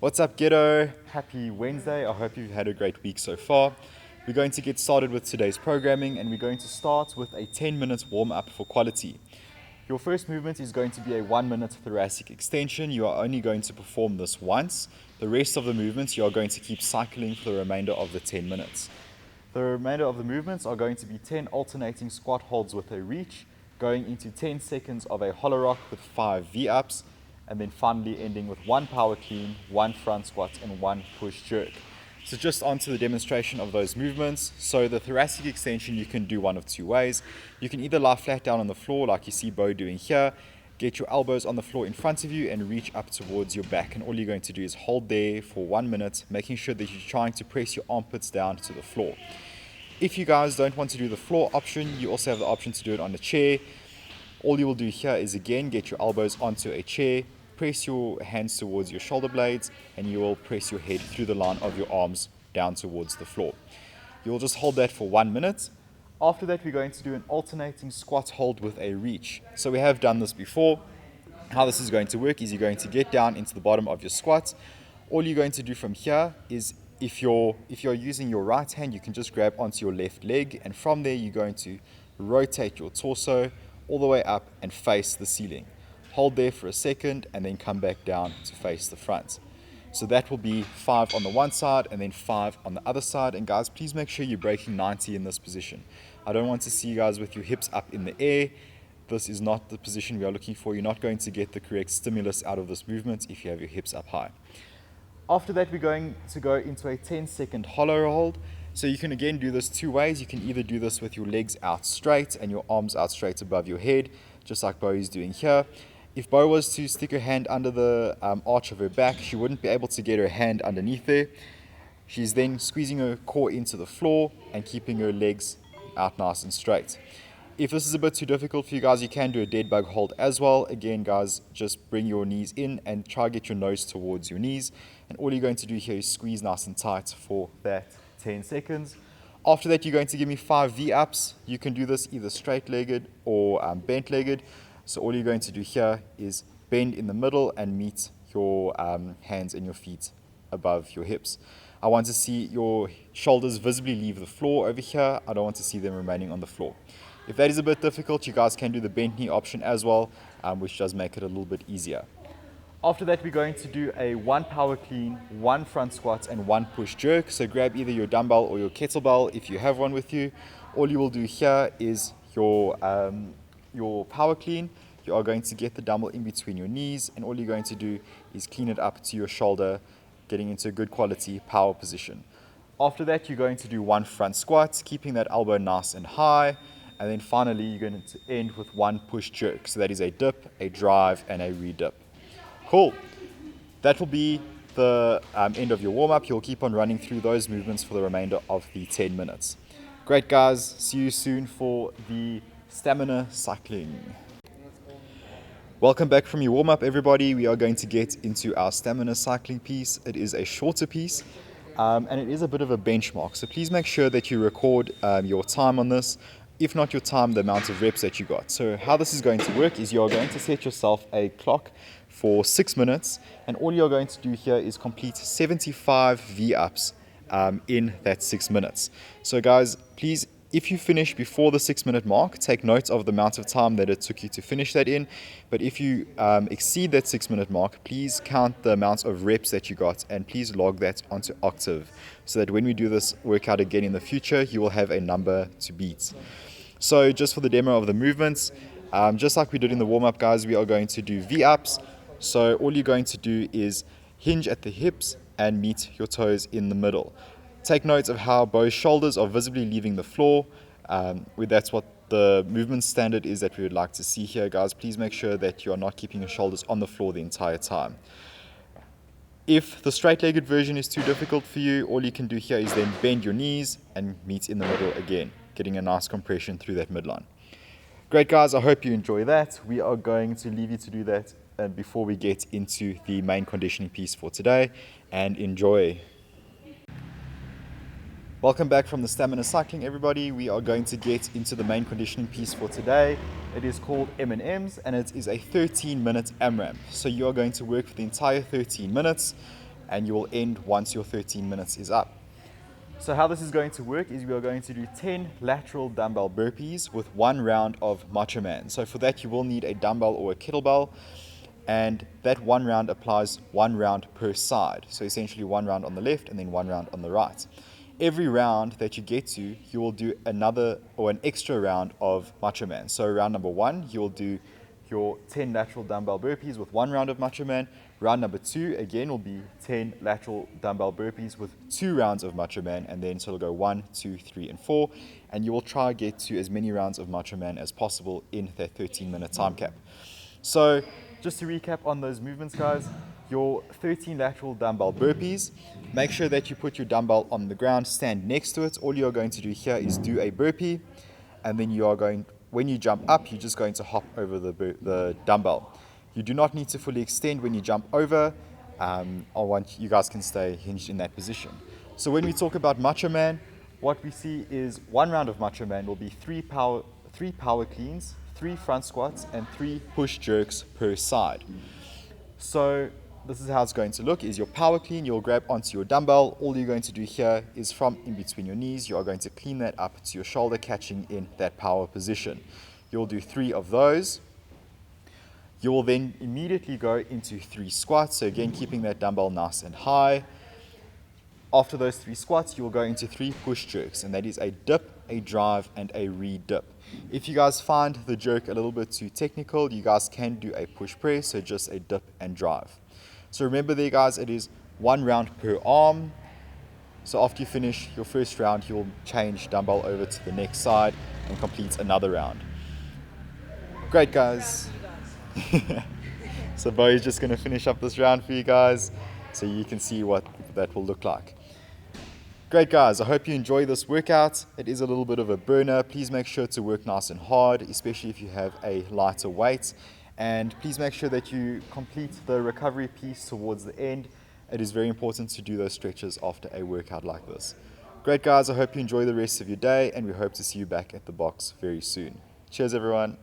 What's up, Ghetto? Happy Wednesday. I hope you've had a great week so far. We're going to get started with today's programming and we're going to start with a 10-minute warm-up for quality. Your first movement is going to be a 1-minute thoracic extension. You are only going to perform this once. The rest of the movements you are going to keep cycling for the remainder of the 10 minutes. The remainder of the movements are going to be 10 alternating squat holds with a reach, going into 10 seconds of a hollow rock with 5 V-ups, and then finally ending with 1 power clean, 1 front squat, and 1 push jerk. So just onto the demonstration of those movements. So the thoracic extension you can do one of two ways. You can either lie flat down on the floor like you see Bo doing here, get your elbows on the floor in front of you and reach up towards your back. And all you're going to do is hold there for 1 minute, making sure that you're trying to press your armpits down to the floor. If you guys don't want to do the floor option, you also have the option to do it on a chair. All you will do here is again get your elbows onto a chair, press your hands towards your shoulder blades, and you will press your head through the line of your arms down towards the floor. You'll just hold that for 1 minute. After that, we're going to do an alternating squat hold with a reach. So we have done this before. How this is going to work is you're going to get down into the bottom of your squat. All you're going to do from here is if you're using your right hand, you can just grab onto your left leg, and from there you're going to rotate your torso all the way up and face the ceiling. Hold there for a second and then come back down to face the front. So that will be 5 on the one side and then 5 on the other side. And guys, please make sure you're breaking 90 in this position. I don't want to see you guys with your hips up in the air. This is not the position we are looking for. You're not going to get the correct stimulus out of this movement if you have your hips up high. After that, we're going to go into a 10-second hollow hold. So you can again do this two ways. You can either do this with your legs out straight and your arms out straight above your head, just like Bo is doing here. If Bo was to stick her hand under the arch of her back, she wouldn't be able to get her hand underneath there. She's then squeezing her core into the floor and keeping her legs out nice and straight. If this is a bit too difficult for you guys, you can do a dead bug hold as well. Again, guys, just bring your knees in and try to get your nose towards your knees. And all you're going to do here is squeeze nice and tight for that 10 seconds. After that, you're going to give me 5 V-ups. You can do this either straight-legged or bent-legged. So all you're going to do here is bend in the middle and meet your hands and your feet above your hips. I want to see your shoulders visibly leave the floor over here. I don't want to see them remaining on the floor. If that is a bit difficult, you guys can do the bent knee option as well, which does make it a little bit easier. After that, we're going to do a 1 power clean, 1 front squat, and 1 push jerk. So grab either your dumbbell or your kettlebell if you have one with you. All you will do here is your power clean. You are going to get the dumbbell in between your knees, and all you're going to do is clean it up to your shoulder, getting into a good quality power position. After that, you're going to do 1 front squat, keeping that elbow nice and high. And then finally, you're going to end with 1 push jerk. So that is a dip, a drive, and a re-dip. Cool. That will be the end of your warm-up. You'll keep on running through those movements for the remainder of the 10 minutes. Great, guys. See you soon for the stamina cycling. Welcome back from your warm-up, everybody. We are going to get into our stamina cycling piece. It is a shorter piece, and it is a bit of a benchmark. So please make sure that you record your time on this. If not your time, the amount of reps that you got. So how this is going to work is you're going to set yourself a clock for 6 minutes, and all you're going to do here is complete 75 V-ups in that 6 minutes. So guys, please, if you finish before the 6-minute mark, take note of the amount of time that it took you to finish that in. But if you exceed that 6-minute mark, please count the amount of reps that you got and please log that onto Octave so that when we do this workout again in the future, you will have a number to beat. So just for the demo of the movements, just like we did in the warm-up, guys, we are going to do V-ups. So all you're going to do is hinge at the hips and meet your toes in the middle. Take note of how both shoulders are visibly leaving the floor. That's what the movement standard is that we would like to see here, guys. Please make sure that you are not keeping your shoulders on the floor the entire time. If the straight-legged version is too difficult for you, all you can do here is then bend your knees and meet in the middle again, getting a nice compression through that midline. Great, guys. I hope you enjoy that. We are going to leave you to do that before we get into the main conditioning piece for today, and enjoy. Welcome back from the stamina cycling, everybody. We are going to get into the main conditioning piece for today. It is called M&Ms, and it is a 13-minute AMRAP. So you are going to work for the entire 13 minutes. and you will end once your 13 minutes is up. So how this is going to work is we are going to do 10 lateral dumbbell burpees with 1 round of Macho Man. So for that you will need a dumbbell or a kettlebell, and that 1 round applies 1 round per side. So essentially 1 round on the left and then 1 round on the right. Every round that you get to, you will do another or an extra round of Macho Man. So round number 1, you will do your 10 lateral dumbbell burpees with 1 round of Macho Man. Round number 2, again, will be 10 lateral dumbbell burpees with 2 rounds of Macho Man, and then so it'll go 1, 2, 3, and 4, and you will try to get to as many rounds of Macho Man as possible in that 13-minute time cap. So just to recap on those movements, guys, your 13 lateral dumbbell burpees, make sure that you put your dumbbell on the ground, stand next to it. All you're going to do here is do a burpee, and then you are going, when you jump up, you're just going to hop over the dumbbell. You do not need to fully extend when you jump over. I want you guys can stay hinged in that position. So when we talk about Macho Man, what we see is 1 round of Macho Man will be 3 power cleans, 3 front squats, and 3 push jerks per side. So this is how it's going to look. Is your power clean, you'll grab onto your dumbbell. All you're going to do here is from in between your knees, you are going to clean that up to your shoulder, catching in that power position. You'll do 3 of those. You will then immediately go into 3 squats. So again, keeping that dumbbell nice and high. After those 3 squats, you will go into 3 push jerks, and that is a dip, a drive, and a re-dip. If you guys find the jerk a little bit too technical, you guys can do a push press, so just a dip and drive. So remember there, guys, it is 1 round per arm. So after you finish your first round, you'll change dumbbell over to the next side and complete another round. Great, guys. So Bo is just going to finish up this round for you guys so you can see what that will look like. Great, guys, I hope you enjoy this workout. It is a little bit of a burner. Please make sure to work nice and hard, especially if you have a lighter weight, and please make sure that you complete the recovery piece towards the end. It is very important to do those stretches after a workout like this. Great, guys, I hope you enjoy the rest of your day, and we hope to see you back at the box very soon. Cheers, everyone.